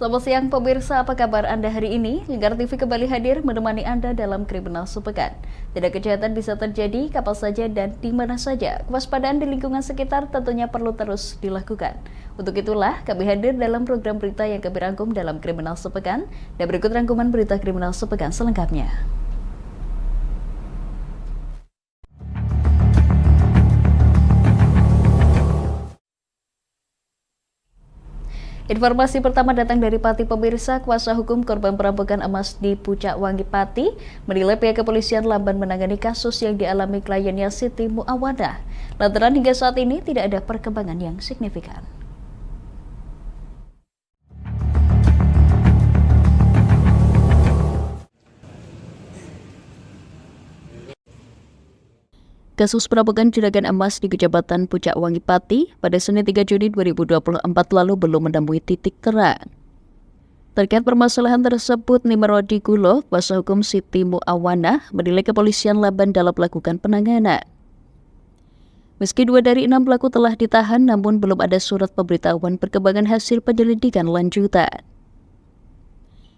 Selamat siang pemirsa, apa kabar Anda hari ini? Lingkar TV kembali hadir menemani Anda dalam Kriminal Sepekan. Tidak kejahatan bisa terjadi kapan saja dan di mana saja. Kewaspadaan di lingkungan sekitar tentunya perlu terus dilakukan. Untuk itulah kami hadir dalam program berita yang kami rangkum dalam Kriminal Sepekan. Dan berikut rangkuman berita Kriminal Sepekan selengkapnya. Informasi pertama datang dari Pati pemirsa. Kuasa hukum korban perampokan emas di Pucak Wangi Pati menilai pihak kepolisian lamban menangani kasus yang dialami kliennya Siti Muawadah. Lantaran hingga saat ini tidak ada perkembangan yang signifikan. Kasus perampokan juragan emas di Kecamatan Pucak Wangi Pati pada Senin 3 Juni 2024 lalu belum menemui titik terang. Terkait permasalahan tersebut, Nimerodi Gulo, kuasa hukum Siti Muawadah, menilai kepolisian Laban dalam melakukan penanganan. Meski 2 dari 6 pelaku telah ditahan, namun belum ada surat pemberitahuan perkembangan hasil penyelidikan lanjutan.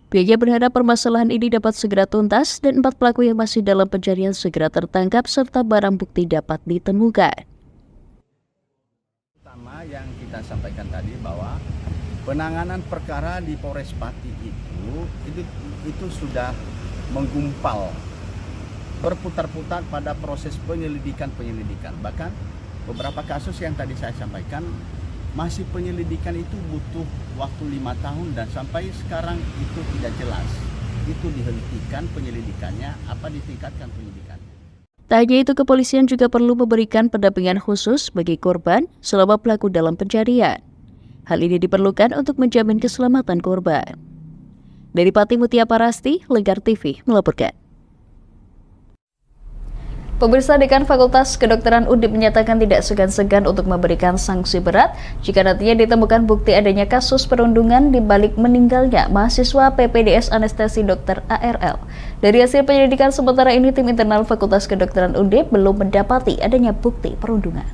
Pihaknya berharap permasalahan ini dapat segera tuntas dan 4 pelaku yang masih dalam pencarian segera tertangkap serta barang bukti dapat ditemukan. Pertama yang kita sampaikan tadi bahwa penanganan perkara di Polres Pati itu sudah menggumpal berputar-putar pada proses penyelidikan. Bahkan beberapa kasus yang tadi saya sampaikan masih penyelidikan itu butuh waktu 5 tahun dan sampai sekarang itu tidak jelas. Itu dihentikan penyelidikannya, apa ditingkatkan penyidikannya. Tak hanya itu, kepolisian juga perlu memberikan pendampingan khusus bagi korban selama pelaku dalam pencarian. Hal ini diperlukan untuk menjamin keselamatan korban. Dari Pati Mutia Parasti, Lingkar TV melaporkan. Pemirsa, Dekan Fakultas Kedokteran Undip menyatakan tidak segan-segan untuk memberikan sanksi berat jika nantinya ditemukan bukti adanya kasus perundungan di balik meninggalnya mahasiswa PPDS Anestesi Dr. ARL. Dari hasil penyelidikan sementara ini, tim internal Fakultas Kedokteran Undip belum mendapati adanya bukti perundungan.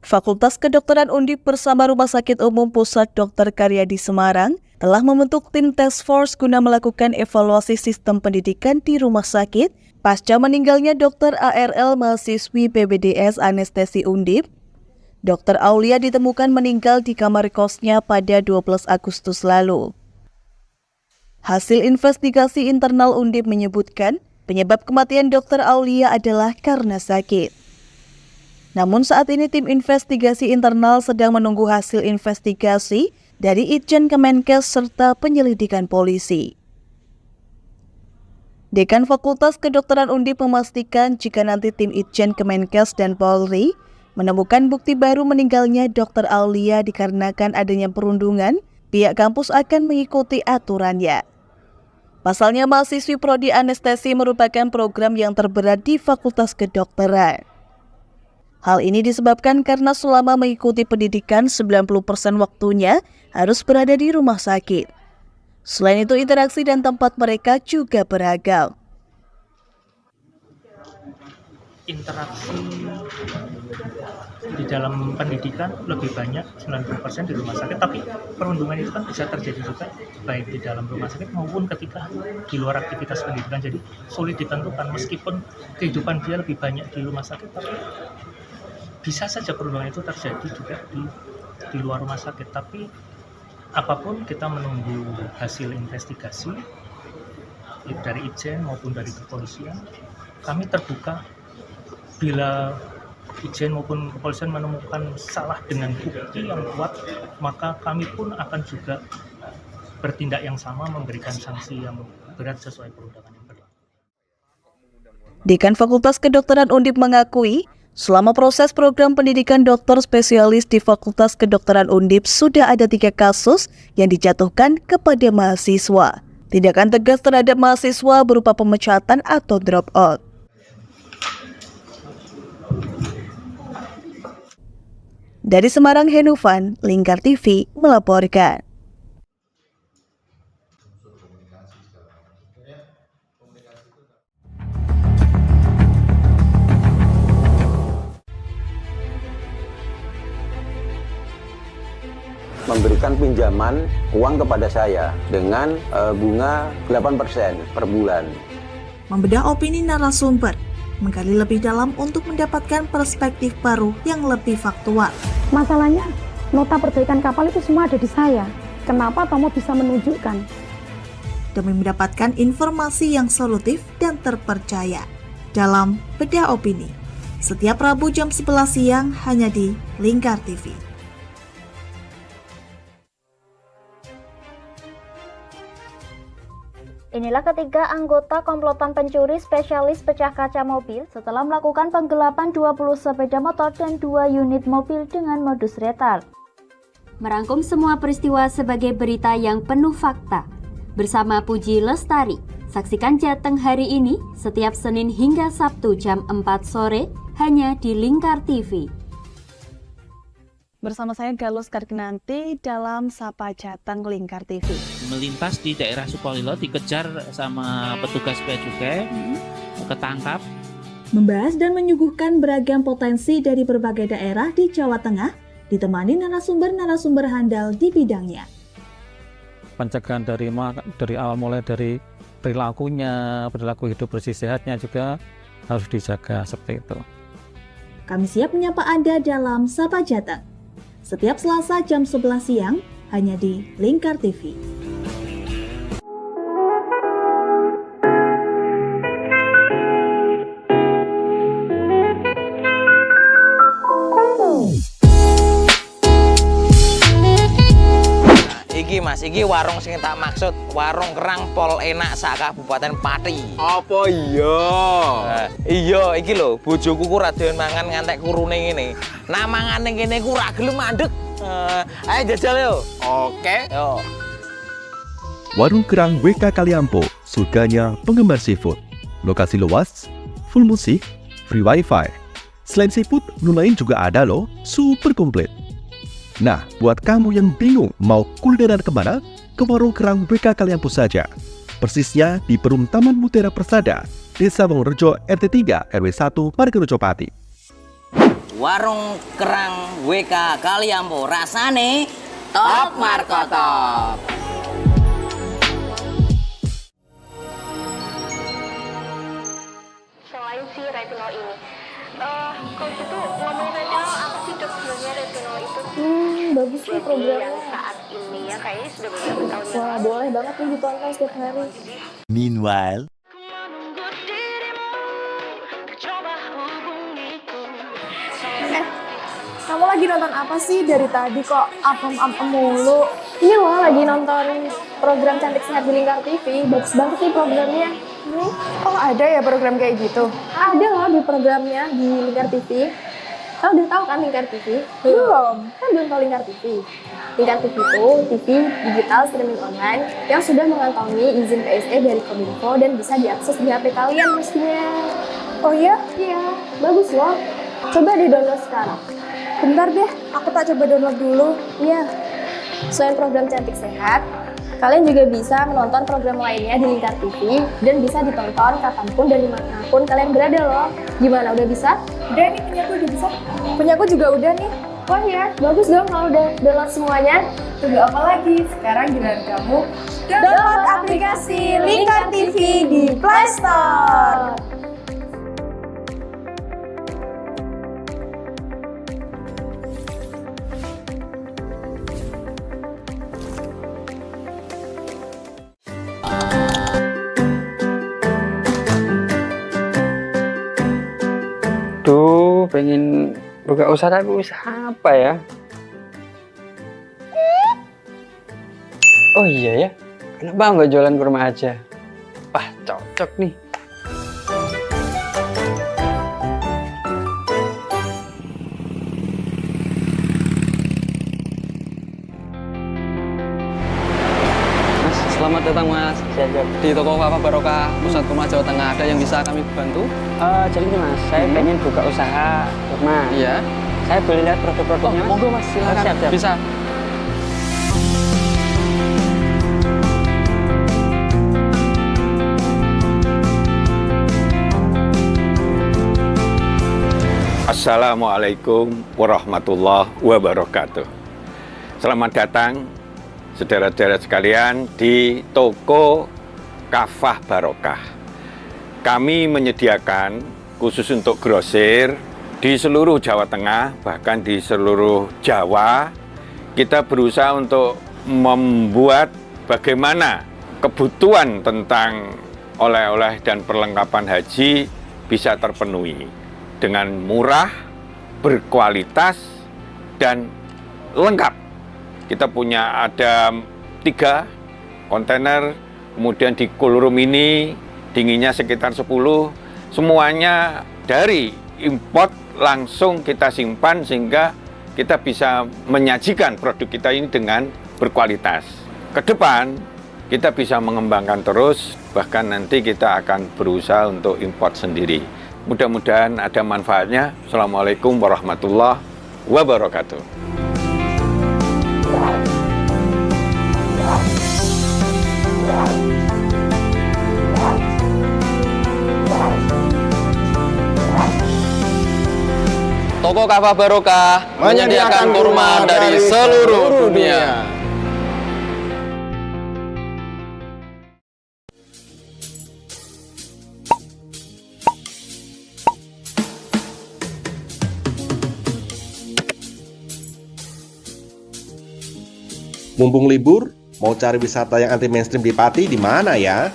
Fakultas Kedokteran Undip bersama Rumah Sakit Umum Pusat Dr. Karyadi Semarang telah membentuk tim task force guna melakukan evaluasi sistem pendidikan di rumah sakit pasca meninggalnya Dr. ARL mahasiswi PPDS Anestesi Undip. Dr. Aulia ditemukan meninggal di kamar kosnya pada 12 Agustus lalu. Hasil investigasi internal Undip menyebutkan penyebab kematian Dr. Aulia adalah karena sakit. Namun saat ini tim investigasi internal sedang menunggu hasil investigasi dari Itjen Kemenkes serta penyelidikan polisi. Dekan Fakultas Kedokteran Undip memastikan jika nanti tim Itjen Kemenkes dan Polri menemukan bukti baru meninggalnya Dr. Aulia dikarenakan adanya perundungan, pihak kampus akan mengikuti aturannya. Pasalnya, mahasiswi prodi anestesi merupakan program yang terberat di Fakultas Kedokteran. Hal ini disebabkan karena selama mengikuti pendidikan 90% waktunya harus berada di rumah sakit. Selain itu, interaksi dan tempat mereka juga beragam. Interaksi di dalam pendidikan lebih banyak 90% di rumah sakit, tapi perundungan itu kan bisa terjadi juga baik di dalam rumah sakit maupun ketika di luar aktivitas pendidikan. Jadi sulit ditentukan, meskipun kehidupan dia lebih banyak di rumah sakit, tapi bisa saja perundungan itu terjadi juga di luar rumah sakit. Tapi apapun kita menunggu hasil investigasi dari Itjen maupun dari kepolisian. Kami terbuka bila Itjen maupun kepolisian menemukan salah dengan bukti yang kuat, maka kami pun akan juga bertindak yang sama, memberikan sanksi yang berat sesuai perundangan yang berlaku. Dekan Fakultas Kedokteran Undip mengakui selama proses program pendidikan dokter spesialis di Fakultas Kedokteran Undip sudah ada 3 kasus yang dijatuhkan kepada mahasiswa. Tindakan tegas terhadap mahasiswa berupa pemecatan atau drop out. Dari Semarang, Henufan, Lingkar TV melaporkan. memberikan pinjaman uang kepada saya dengan bunga 8% per bulan. Membedah opini narasumber, menggali lebih dalam untuk mendapatkan perspektif baru yang lebih faktual. Masalahnya, nota perbaikan kapal itu semua ada di saya. Kenapa Tomo bisa menunjukkan? Demi mendapatkan informasi yang solutif dan terpercaya dalam Bedah Opini. Setiap Rabu jam 11 siang hanya di Lingkar TV. Inilah ketiga anggota komplotan pencuri spesialis pecah kaca mobil setelah melakukan penggelapan 20 sepeda motor dan 2 unit mobil dengan modus retal. Merangkum semua peristiwa sebagai berita yang penuh fakta. Bersama Puji Lestari, saksikan Jateng hari ini setiap Senin hingga Sabtu jam 4 sore hanya di Lingkar TV. Bersama saya Galus Karkinanti dalam Sapa Jateng Lingkar TV. Melintas di daerah Sukolilo dikejar sama petugas bea cukai, ketangkap. Membahas dan menyuguhkan beragam potensi dari berbagai daerah di Jawa Tengah, ditemani narasumber-narasumber handal di bidangnya. Pencegahan dari awal mulai dari perilaku hidup bersih sehatnya juga harus dijaga seperti itu. Kami siap menyapa Anda dalam Sapa Jateng. Setiap Selasa jam 11 siang hanya di Lingkar TV. Iki Mas, iki warung sing tak maksud, warung kerang pol enak sak Kabupaten Pati. Apa iya? Iya, iki lho, bojoku ku ra doyan mangan ngantek kurune ngene. Nah mangane kene ku ra gelem mandeg. Ayo jajal yo. Oke. Yo. Warung Kerang WK Kaliampo, surganya penggemar seafood. Lokasi luas, full musik, free wifi. Selain seafood, menu lain juga ada loh, super komplit. Nah, buat kamu yang bingung mau kulineran kemana, ke Warung Kerang WK Kaliampo saja. Persisnya di Perum Taman Mutiara Persada, Desa Wongorejo RT 3 RW 1 Margarejo Pati. Warung Kerang WK Kaliampo, rasane top markotop. Selain si retinol ini, kalau gitu ngomongin retinol, apa sih dok sebenarnya retinol itu? Bagus nih programnya. Yang saat ini ya kayaknya sudah beberapa tahun yang Wah, lalu. boleh banget nih ditonton setiap hari. Meanwhile, Kamu lagi nonton apa sih dari tadi kok apem-apem mulu? Ini loh lagi nonton program Cantik Sehat di Lingkar TV. Bagus banget nih programnya. Oh ada ya program kayak gitu? Ada loh di programnya di Lingkar TV. Kamu udah tahu kan Lingkar TV? Belum. Kan belum tahu Lingkar TV. Lingkar TV itu TV digital streaming online yang sudah mengantongi izin PSE dari Kominfo dan bisa diakses di HP kalian mestinya. Oh iya? Iya, bagus loh. Coba di-download sekarang. Bentar deh, aku tak coba download dulu. Iya. Selain program Cantik Sehat, kalian juga bisa menonton program lainnya di Lingkar TV dan bisa ditonton kapanpun dan dimanapun kalian berada loh. Gimana, udah bisa? Udah nih, punyaku udah bisa. Punyaku juga udah nih. Wah ya, bagus dong kalau udah download semuanya. Tunggu apa lagi? Sekarang giliran kamu download aplikasi Lingkar TV di Play Store. Duh, pengen buka usaha tapi usaha apa ya? Oh iya ya, kenapa nggak jualan kurma aja? Wah, cocok nih. Mas, selamat datang Mas. Di toko Papa Barokah Pusat Kurma Jawa Tengah ada yang bisa kami bantu? Jadi nih Mas, saya pengen buka usaha kurma. Iya. Saya boleh lihat produk-produknya Mas? Monggo Mas, silakan. Siap. Bisa. Assalamualaikum warahmatullahi wabarakatuh. Selamat datang saudara-saudara sekalian di toko Kafah Barokah. Kami menyediakan khusus untuk grosir di seluruh Jawa Tengah, bahkan di seluruh Jawa. Kita berusaha untuk membuat bagaimana kebutuhan tentang oleh-oleh dan perlengkapan haji bisa terpenuhi dengan murah, berkualitas, dan lengkap. Kita punya ada 3 kontainer, kemudian di cool room ini dinginnya sekitar 10, semuanya dari import langsung kita simpan sehingga kita bisa menyajikan produk kita ini dengan berkualitas. Ke depan kita bisa mengembangkan terus, bahkan nanti kita akan berusaha untuk import sendiri. Mudah-mudahan ada manfaatnya. Assalamualaikum warahmatullahi wabarakatuh. Toko Kafah Barokah menyediakan kurma dari seluruh dunia. Mumpung libur, mau cari wisata yang anti mainstream di Pati di mana ya?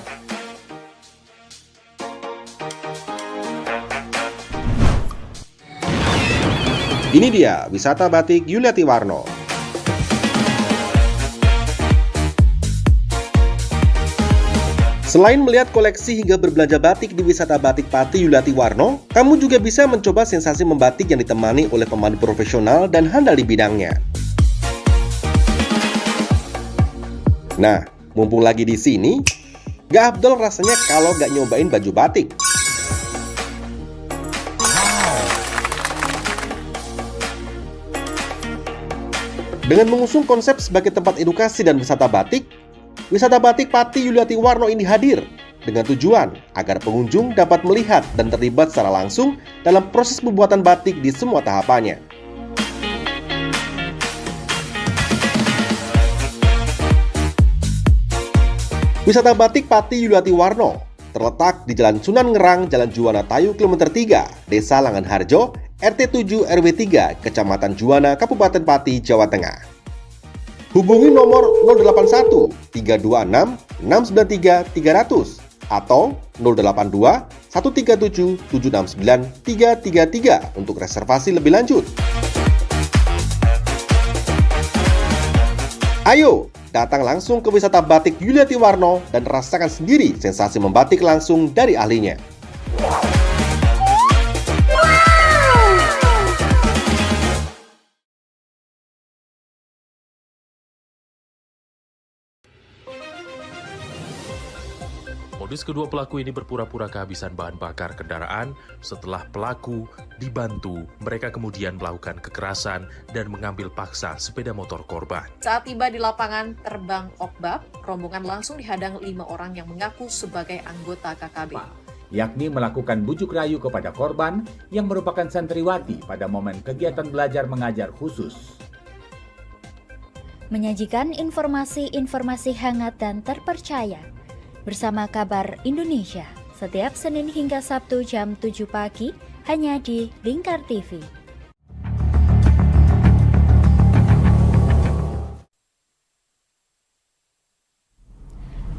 Ini dia, wisata batik Yuliati Warno. Selain melihat koleksi hingga berbelanja batik di wisata batik Pati Yuliati Warno, kamu juga bisa mencoba sensasi membatik yang ditemani oleh pemandu profesional dan handal di bidangnya. Nah, mumpung lagi di sini, gak afdol rasanya kalau gak nyobain baju batik. Dengan mengusung konsep sebagai tempat edukasi dan wisata batik Pati Yuliati Warno ini hadir dengan tujuan agar pengunjung dapat melihat dan terlibat secara langsung dalam proses pembuatan batik di semua tahapannya. Wisata batik Pati Yuliati Warno terletak di Jalan Sunan Ngerang, Jalan Juwana Tayu, Kilometer 3, Desa Langanharjo, RT 7 RW 3, Kecamatan Juwana, Kabupaten Pati, Jawa Tengah. Hubungi nomor 081 326 693 300 atau 082 137 769 333 untuk reservasi lebih lanjut. Ayo, datang langsung ke wisata batik Yuliati Warno dan rasakan sendiri sensasi membatik langsung dari ahlinya. Modus kedua pelaku ini berpura-pura kehabisan bahan bakar kendaraan. Setelah pelaku dibantu, mereka kemudian melakukan kekerasan dan mengambil paksa sepeda motor korban. Saat tiba di lapangan terbang Okbab, rombongan langsung dihadang 5 orang yang mengaku sebagai anggota KKB. Yakni melakukan bujuk rayu kepada korban yang merupakan santriwati pada momen kegiatan belajar mengajar khusus. Menyajikan informasi-informasi hangat dan terpercaya bersama Kabar Indonesia setiap Senin hingga Sabtu jam 7 pagi hanya di Lingkar TV.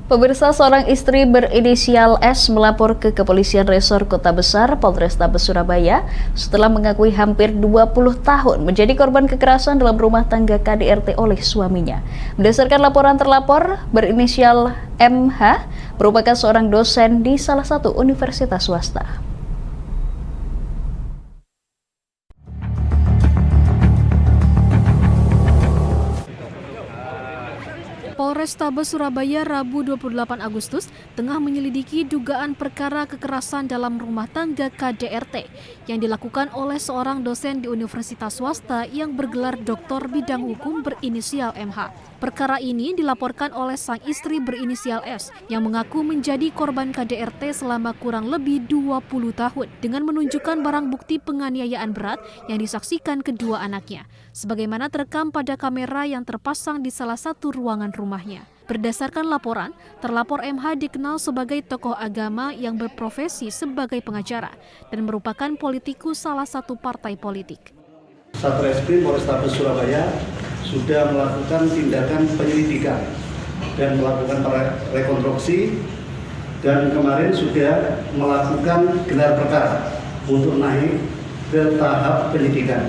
Pemirsa, seorang istri berinisial S melapor ke Kepolisian Resor Kota Besar Polrestabes Surabaya setelah mengakui hampir 20 tahun menjadi korban kekerasan dalam rumah tangga KDRT oleh suaminya. Berdasarkan laporan terlapor berinisial MH merupakan seorang dosen di salah satu universitas swasta. Polrestabes Surabaya Rabu 28 Agustus tengah menyelidiki dugaan perkara kekerasan dalam rumah tangga KDRT yang dilakukan oleh seorang dosen di universitas swasta yang bergelar doktor bidang hukum berinisial MH. Perkara ini dilaporkan oleh sang istri berinisial S yang mengaku menjadi korban KDRT selama kurang lebih 20 tahun dengan menunjukkan barang bukti penganiayaan berat yang disaksikan kedua anaknya, sebagaimana terekam pada kamera yang terpasang di salah satu ruangan rumahnya. Berdasarkan laporan, terlapor MH dikenal sebagai tokoh agama yang berprofesi sebagai pengacara dan merupakan politikus salah satu partai politik. Satreskrim Polrestabes Surabaya sudah melakukan tindakan penyelidikan dan melakukan rekonstruksi, dan kemarin sudah melakukan gelar perkara untuk naik ke tahap penyidikan.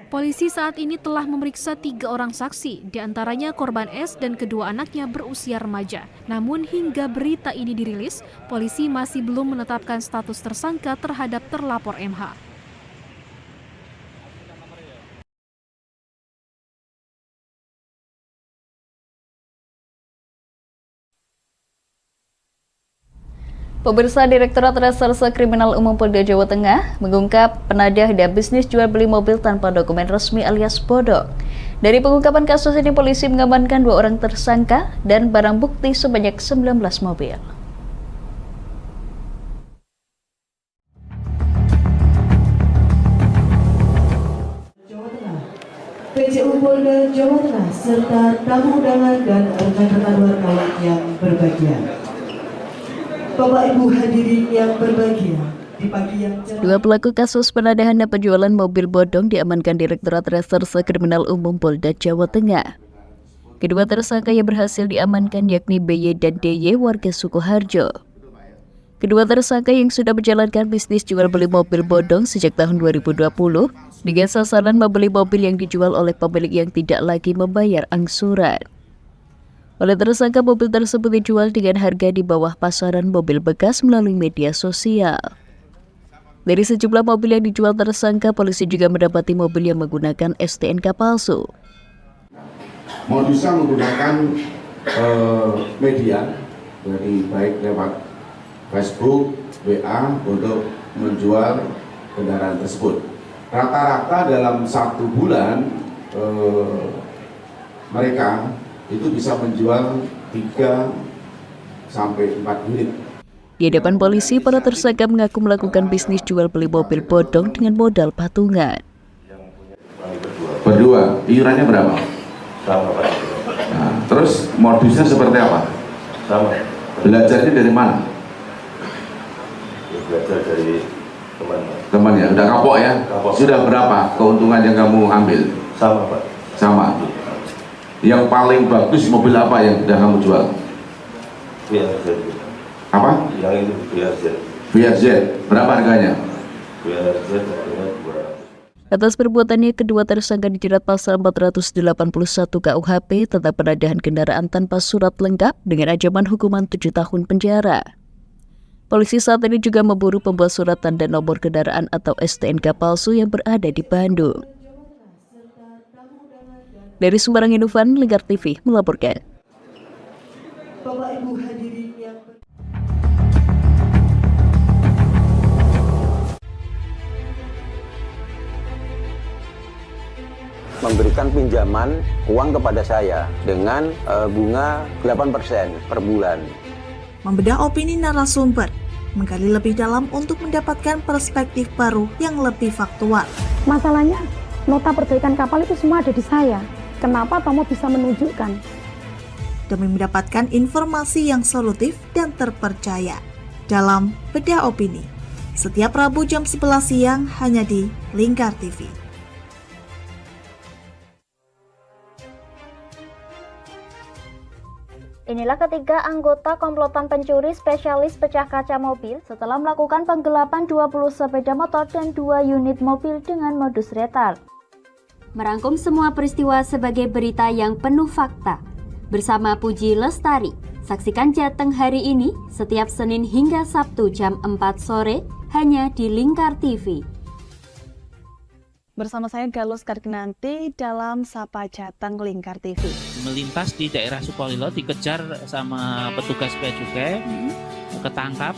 Polisi saat ini telah memeriksa 3 orang saksi, diantaranya korban S dan kedua anaknya berusia remaja. Namun hingga berita ini dirilis, polisi masih belum menetapkan status tersangka terhadap terlapor MH. Pemirsa, Direktorat Reserse Kriminal Umum Polda Jawa Tengah mengungkap penadah dan bisnis jual beli mobil tanpa dokumen resmi alias bodong. Dari pengungkapan kasus ini, polisi mengamankan 2 orang tersangka dan barang bukti sebanyak 19 mobil. PJU Polda Jawa Tengah serta tamu undangan dan rekan-rekan wartawan yang berbahagia. Bapak Ibu hadirin yang berbahagia, di pagi yang cerah. 2 pelaku kasus penadahan dan penjualan mobil bodong diamankan Direktorat Reserse Kriminal Umum Polda Jawa Tengah. Kedua tersangka yang berhasil diamankan yakni BY dan DY warga Sukoharjo. Kedua tersangka yang sudah menjalankan bisnis jual beli mobil bodong sejak tahun 2020 dengan sasaran membeli mobil yang dijual oleh pemilik yang tidak lagi membayar angsuran. Oleh tersangka, mobil tersebut dijual dengan harga di bawah pasaran mobil bekas melalui media sosial. Dari sejumlah mobil yang dijual tersangka, polisi juga mendapati mobil yang menggunakan STNK palsu. Modusnya menggunakan media, jadi baik lewat Facebook, WA untuk menjual kendaraan tersebut. Rata-rata dalam 1 bulan mereka itu bisa menjual 3 sampai 4 unit. Di hadapan polisi, para tersangka mengaku melakukan bisnis jual beli mobil bodong dengan modal patungan. Berdua, iurannya berapa? Sama, Pak. Nah, terus modusnya seperti apa? Sama. Belajarnya dari mana? Belajar dari teman. Teman ya, udah kapok ya? Kapok. Sudah berapa keuntungan yang kamu ambil? Sama, Pak. Sama. Yang paling bagus mobil apa yang sudah kamu jual? VRZ. Apa? Yang itu VRZ. VRZ. Berapa harganya? VRZ harganya 200. Atas perbuatannya, kedua tersangka dijerat pasal 481 KUHP tentang penadahan kendaraan tanpa surat lengkap dengan ancaman hukuman 7 tahun penjara. Polisi saat ini juga memburu pembuat surat tanda nomor kendaraan atau STNK palsu yang berada di Bandung. Dari Sumbarang Indofan, Lingkar TV melaporkan. Bapak Ibu hadirin yang memberikan pinjaman uang kepada saya dengan bunga 8% per bulan. Membedah opini narasumber, menggali lebih dalam untuk mendapatkan perspektif baru yang lebih faktual. Masalahnya, nota perbaikan kapal itu semua ada di saya. Kenapa Tomo bisa menunjukkan? Demi mendapatkan informasi yang solutif dan terpercaya dalam Bedah Opini. Setiap Rabu jam 11 siang hanya di Lingkar TV. Inilah ketiga anggota komplotan pencuri spesialis pecah kaca mobil setelah melakukan penggelapan 20 sepeda motor dan 2 unit mobil dengan modus retard. Merangkum semua peristiwa sebagai berita yang penuh fakta. Bersama Puji Lestari, saksikan Jateng hari ini setiap Senin hingga Sabtu jam 4 sore hanya di Lingkar TV. Bersama saya Galus Karkinanti dalam Sapa Jateng Lingkar TV. Melintas di daerah Sukolilo dikejar sama petugas bea cukai, ketangkap.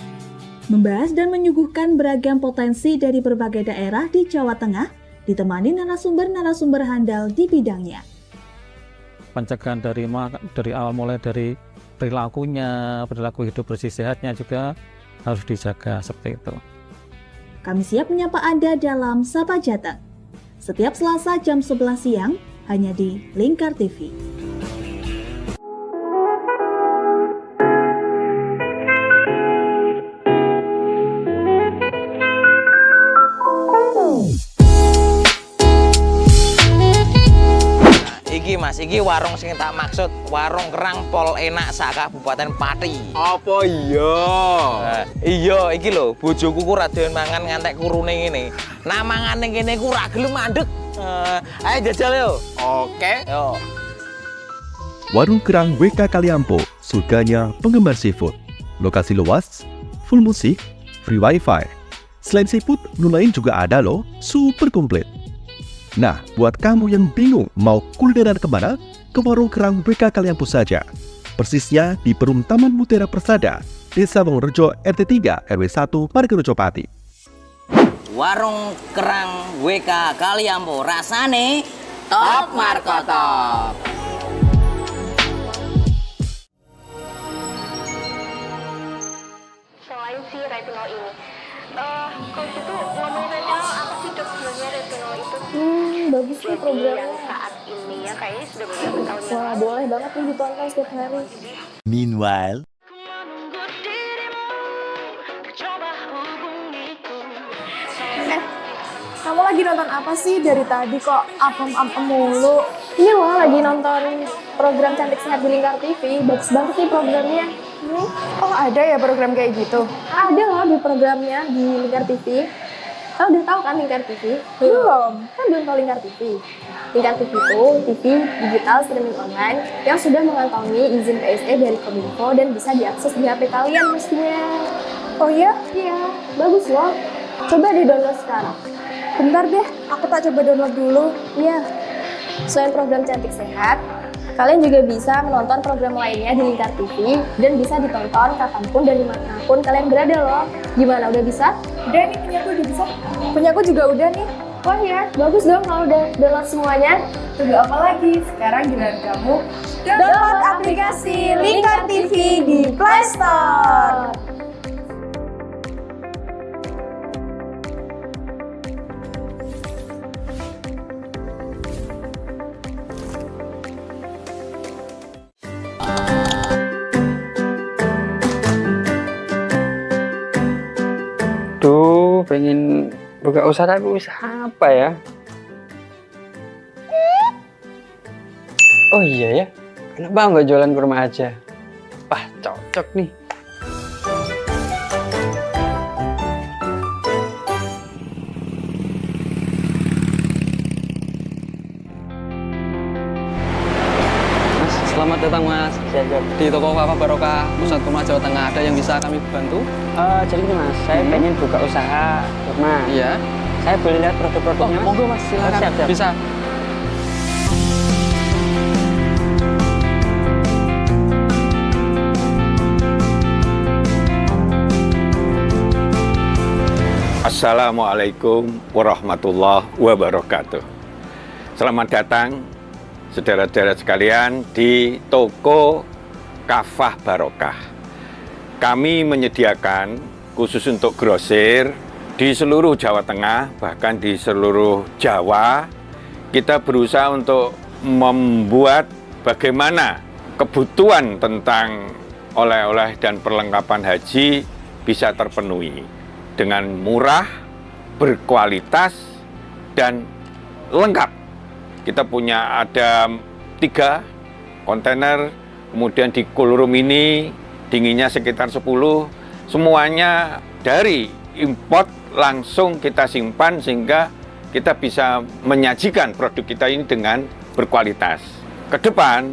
Membahas dan menyuguhkan beragam potensi dari berbagai daerah di Jawa Tengah, ditemani narasumber-narasumber handal di bidangnya. Pencegahan dari awal mulai dari perilakunya, perilaku hidup bersih sehatnya juga harus dijaga seperti itu. Kami siap menyapa Anda dalam Sapa Jateng. Setiap Selasa jam 11 siang, hanya di Lingkar TV. Iki Mas, iki warung sing tak maksud, warung kerang pol enak sak Kabupaten Pati. Apa iya? Iya, iki lho, bojoku ku ra doyan mangan ngantek kurune ngene. Nah mangane kene ku ra gelem mandeg. Ayo jajal yo. Oke. Yo. Warung Kerang WK Kaliampo, surganya penggemar seafood. Lokasi luas, full musik, free wifi. Selain seafood, menu lain juga ada loh, super komplit. Nah, buat kamu yang bingung mau kulineran kemana, ke Warung Kerang WK Kaliampo saja. Persisnya di Perum Taman Mutiara Persada, Desa Wongorejo RT 3 RW 1 Margorejo Pati. Warung Kerang WK Kaliampo, rasane top markotop. Selain si retinol ini, kalau gitu ngomongin retinol, apa sih dok sebenarnya retinol itu? Bagus nih programnya. Saat ini ya kayaknya sudah beberapa tahun. Wah, boleh banget nih ditonton setiap hari. Meanwhile, Kamu lagi nonton apa sih dari tadi kok apem-apem mulu? Ini loh lagi nonton program Cantik Sehat di Lingkar TV. Bagus banget nih programnya. Oh ada ya program kayak gitu? Ada loh di programnya di Lingkar TV. Kau udah tahu kan Lingkar TV? Belum. Kan belum tahu Lingkar TV. Lingkar TV itu TV digital streaming online yang sudah mengantongi izin PSE dari Kominfo dan bisa diakses di HP kalian mestinya. Oh iya? Iya, bagus loh. Coba di-download sekarang. Bentar deh, aku tak coba download dulu. Iya. Selain program Cantik Sehat, kalian juga bisa menonton program lainnya di Lingkar TV dan bisa ditonton kapanpun dan dimanapun kalian berada loh. Gimana, udah bisa? Udah nih, punyaku udah bisa. Punyaku juga udah nih. Wah ya, bagus dong kalau udah download semuanya. Tunggu apa lagi? Sekarang giliran kamu download aplikasi Lingkar TV di Play Store. Duh, pengen buka usaha tapi usaha apa ya? Oh iya ya, kenapa nggak jualan kurma aja? Wah, cocok nih. Selamat datang Mas. Di toko Wafa Barokah Pusat Kurma Jawa Tengah, ada yang bisa kami bantu? Jadi gini Mas, saya pengen buka usaha kurma. Iya. Saya boleh lihat produk-produknya Mas? Monggo Mas, silakan. Siap. Bisa. Assalamualaikum warahmatullahi wabarakatuh. Selamat datang saudara-saudara sekalian di toko Kafah Barokah. Kami menyediakan khusus untuk grosir di seluruh Jawa Tengah, bahkan di seluruh Jawa. Kita berusaha untuk membuat bagaimana kebutuhan tentang oleh-oleh dan perlengkapan haji bisa terpenuhi dengan murah, berkualitas, dan lengkap. Kita punya ada 3 kontainer, kemudian di cool room ini dinginnya sekitar 10, semuanya dari import langsung kita simpan sehingga kita bisa menyajikan produk kita ini dengan berkualitas. Ke depan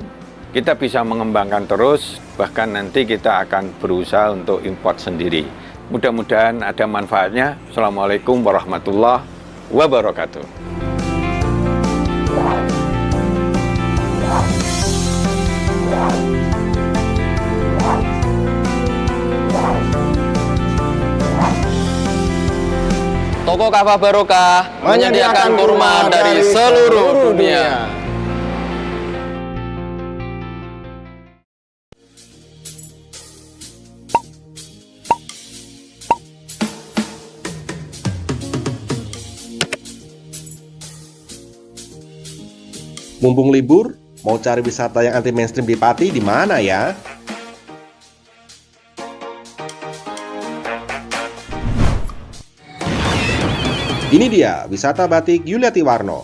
kita bisa mengembangkan terus, bahkan nanti kita akan berusaha untuk import sendiri. Mudah-mudahan ada manfaatnya. Assalamualaikum warahmatullahi wabarakatuh. Toko Kafah Barokah menyediakan kurma dari seluruh dunia. Mumpung libur, mau cari wisata yang anti mainstream di Pati di mana ya? Ini dia wisata batik Yuliati Warno.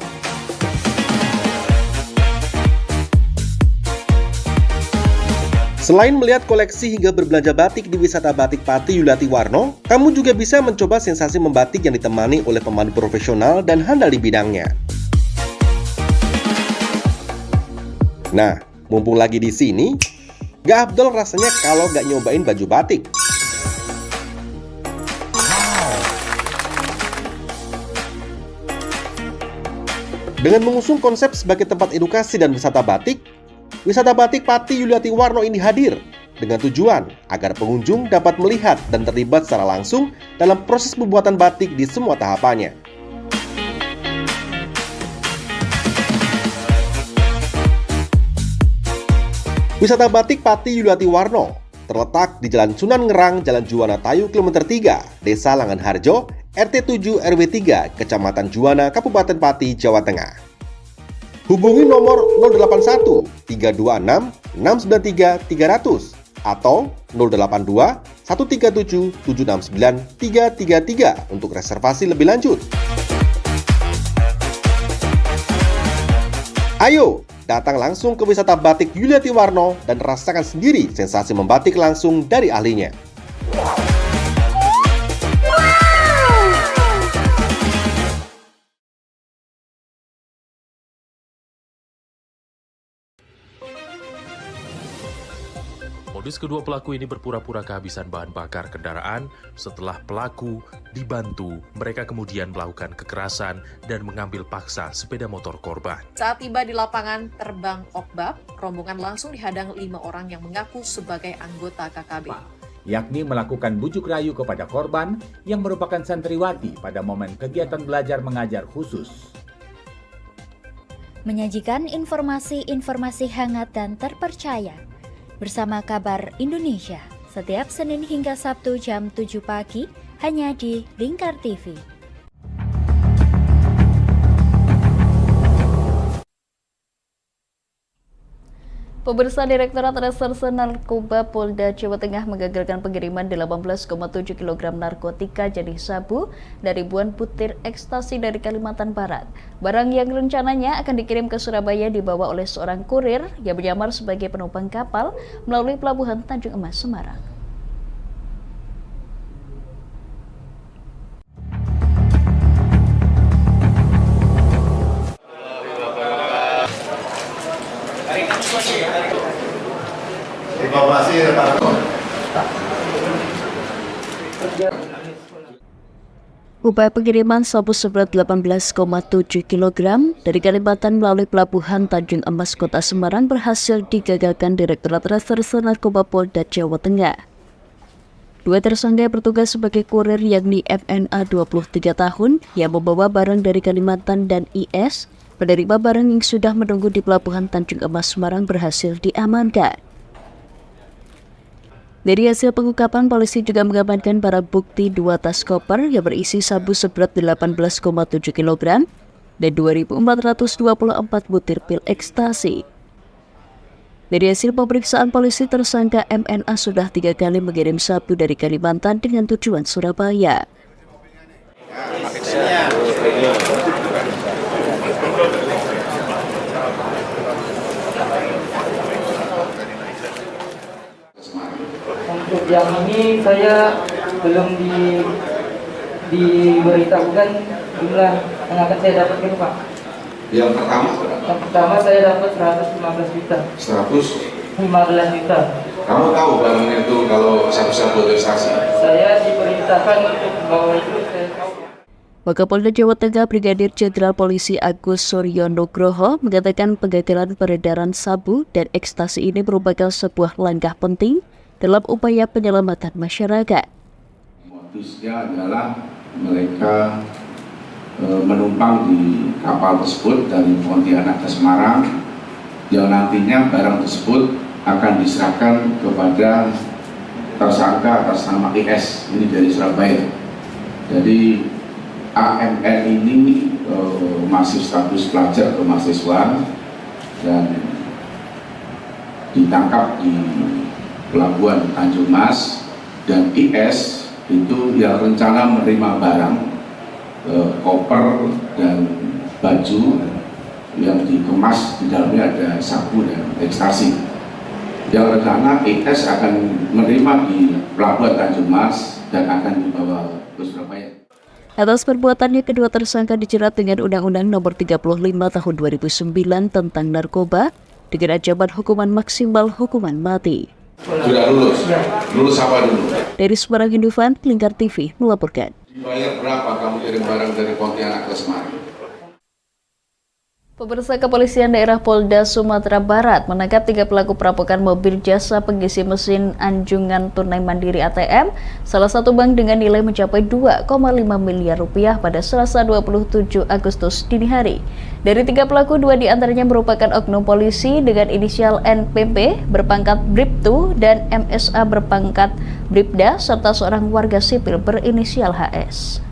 Selain melihat koleksi hingga berbelanja batik di wisata batik Pati Yuliati Warno, kamu juga bisa mencoba sensasi membatik yang ditemani oleh pemandu profesional dan handal di bidangnya. Nah, mumpung lagi di sini, gak afdol rasanya kalau gak nyobain baju batik. Dengan mengusung konsep sebagai tempat edukasi dan wisata batik Pati Yuliati Warno ini hadir dengan tujuan agar pengunjung dapat melihat dan terlibat secara langsung dalam proses pembuatan batik di semua tahapannya. Wisata batik Pati Yuliati Warno terletak di Jalan Sunan Ngerang, Jalan Juwana Tayu, Kilometer 3, Desa Langanharjo, RT 7 RW 3, Kecamatan Juwana, Kabupaten Pati, Jawa Tengah. Hubungi nomor 081 326 693 300 atau 082 137 769 333 untuk reservasi lebih lanjut. Ayo, datang langsung ke wisata batik Yuliati Warno dan rasakan sendiri sensasi membatik langsung dari ahlinya. Modus kedua pelaku ini berpura-pura kehabisan bahan bakar kendaraan. Setelah pelaku dibantu, mereka kemudian melakukan kekerasan dan mengambil paksa sepeda motor korban. Saat tiba di lapangan terbang Okbab, rombongan langsung dihadang 5 orang yang mengaku sebagai anggota KKB. Yakni melakukan bujuk rayu kepada korban yang merupakan santriwati pada momen kegiatan belajar mengajar khusus. Menyajikan informasi-informasi hangat dan terpercaya bersama Kabar Indonesia setiap Senin hingga Sabtu jam 7 pagi hanya di Lingkar TV. Pemirsa, Direktorat Reserse Narkoba Polda Jawa Tengah menggagalkan pengiriman 18,7 kg narkotika jenis sabu dan ribuan butir ekstasi dari Kalimantan Barat. Barang yang rencananya akan dikirim ke Surabaya dibawa oleh seorang kurir yang menyamar sebagai penumpang kapal melalui Pelabuhan Tanjung Emas, Semarang. Upaya pengiriman sabu seberat 18,7 kg dari Kalimantan melalui Pelabuhan Tanjung Emas, Kota Semarang berhasil digagalkan Direktorat Reserse Narkoba Polda Jawa Tengah. Dua tersangka bertugas sebagai kurir yakni FNA 23 tahun yang membawa barang dari Kalimantan dan IS, penerima barang yang sudah menunggu di Pelabuhan Tanjung Emas, Semarang berhasil diamankan. Dari hasil pengungkapan, polisi juga mengamankan barang bukti 2 tas koper yang berisi sabu seberat 18,7 kg dan 2.424 butir pil ekstasi. Dari hasil pemeriksaan polisi, tersangka MNA sudah 3 kali mengirim sabu dari Kalimantan dengan tujuan Surabaya. Untuk yang ini saya belum diberitahukan jumlah yang akan saya dapatkan, Pak. Yang pertama? Yang pertama saya dapat 115 juta. 115 juta. Kamu tahu barangnya itu kalau sabu-sabu ekstasi? Saya diperintahkan untuk membawa itu, saya tahu. Wakapolda Jawa Tengah Brigadir Jenderal Polisi Agus Suryo Nugroho mengatakan penggagalan peredaran sabu dan ekstasi ini merupakan sebuah langkah penting dalam upaya penyelamatan masyarakat. Modusnya adalah mereka menumpang di kapal tersebut dari Pontianak ke Semarang, yang nantinya barang tersebut akan diserahkan kepada tersangka atas nama IS, ini dari Surabaya. Jadi AMN ini masih status pelajar atau mahasiswa dan ditangkap di Pelabuhan Tanjung Mas, dan IS itu yang rencana menerima barang koper dan baju yang dikemas di dalamnya ada sabu dan ekstasi. Yang rencana IS akan menerima di Pelabuhan Tanjung Mas dan akan dibawa ke Surabaya. Atas perbuatannya, kedua tersangka dijerat dengan Undang-Undang Nomor 35 Tahun 2009 tentang narkoba dengan ancaman hukuman maksimal hukuman mati. Sudah lulus apa dulu? Dari Semarang, Indofan, Lingkar TV melaporkan. Dibayar berapa kamu kirim barang dari Pontianak ke Semarang? Pemirsa, Kepolisian Daerah Polda Sumatera Barat menangkap 3 pelaku perampokan mobil jasa pengisi mesin anjungan tunai mandiri ATM salah satu bank dengan nilai mencapai 2,5 miliar rupiah pada Selasa 27 Agustus dini hari. Dari 3 pelaku, 2 diantaranya merupakan oknum polisi dengan inisial NPP berpangkat Bribtu dan MSA berpangkat Bribda serta seorang warga sipil berinisial HS.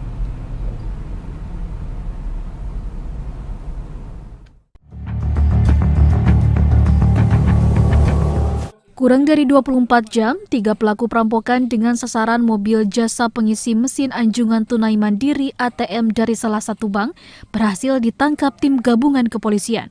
Kurang dari 24 jam, 3 pelaku perampokan dengan sasaran mobil jasa pengisi mesin anjungan tunai mandiri ATM dari salah satu bank berhasil ditangkap tim gabungan kepolisian.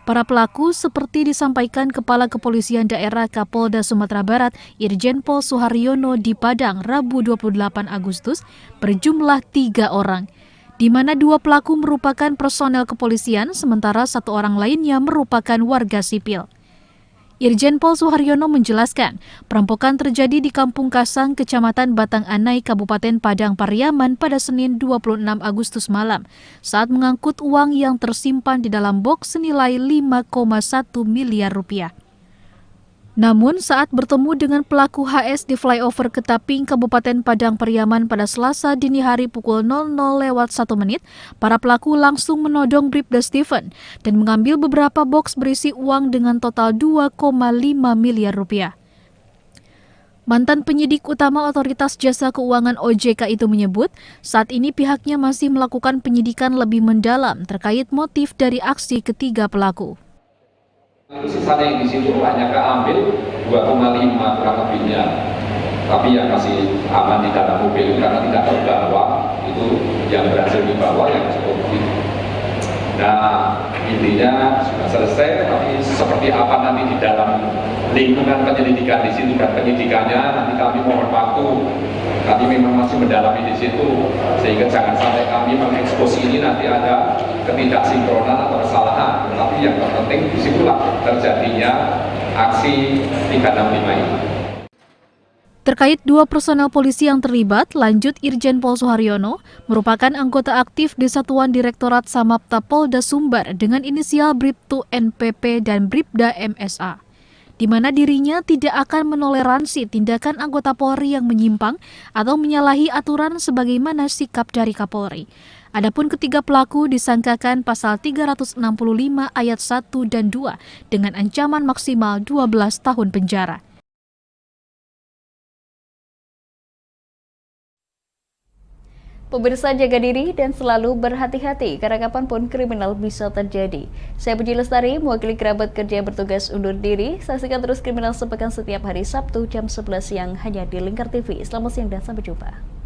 Para pelaku seperti disampaikan Kepala Kepolisian Daerah Kapolda Sumatera Barat Irjen Pol Suharyono di Padang Rabu 28 Agustus berjumlah 3 orang, di mana 2 pelaku merupakan personel kepolisian sementara 1 orang lainnya merupakan warga sipil. Irjen Pol Suharyono menjelaskan, perampokan terjadi di Kampung Kasang, Kecamatan Batang Anai, Kabupaten Padang Pariaman pada Senin 26 Agustus malam, saat mengangkut uang yang tersimpan di dalam box senilai 5,1 miliar rupiah. Namun saat bertemu dengan pelaku HS di flyover Ketaping, Kabupaten Padang Pariaman pada Selasa dini hari pukul 00:01, para pelaku langsung menodong Bribda Stephen dan mengambil beberapa box berisi uang dengan total 2,5 miliar rupiah. Mantan penyidik utama Otoritas Jasa Keuangan OJK itu menyebut, saat ini pihaknya masih melakukan penyidikan lebih mendalam terkait motif dari aksi ketiga pelaku. Sisanya yang di situ hanya keambil 2,5 kurang lebihnya, tapi yang masih aman di dalam mobil karena tidak terbawa, itu yang berhasil dibawa yang cukup gitu. Nah, intinya sudah selesai, tapi seperti apa nanti di dalam lingkungan penyelidikan di situ dan penyidikannya nanti kami mohon waktu. Kami memang masih mendalami di situ, sehingga jangan sampai kami mengekspos ini nanti ada ketidaksinkronan atau kesalahan. Tapi yang terpenting disitulah terjadinya aksi 365 ini. Terkait 2 personel polisi yang terlibat, lanjut Irjen Pol Suharyono, merupakan anggota aktif di Satuan Direktorat Samapta Polda Sumbar dengan inisial Bribtu NPP dan Bribda MSA, di mana dirinya tidak akan menoleransi tindakan anggota Polri yang menyimpang atau menyalahi aturan sebagaimana sikap dari Kapolri. Adapun ketiga pelaku disangkakan pasal 365 ayat 1 dan 2 dengan ancaman maksimal 12 tahun penjara. Pemirsa, jaga diri dan selalu berhati-hati karena kapanpun kriminal bisa terjadi. Saya Puji Lestari, mewakili kerabat kerja yang bertugas undur diri. Saksikan terus Kriminal Sepekan setiap hari Sabtu jam 11 siang hanya di Lingkar TV. Selamat siang dan sampai jumpa.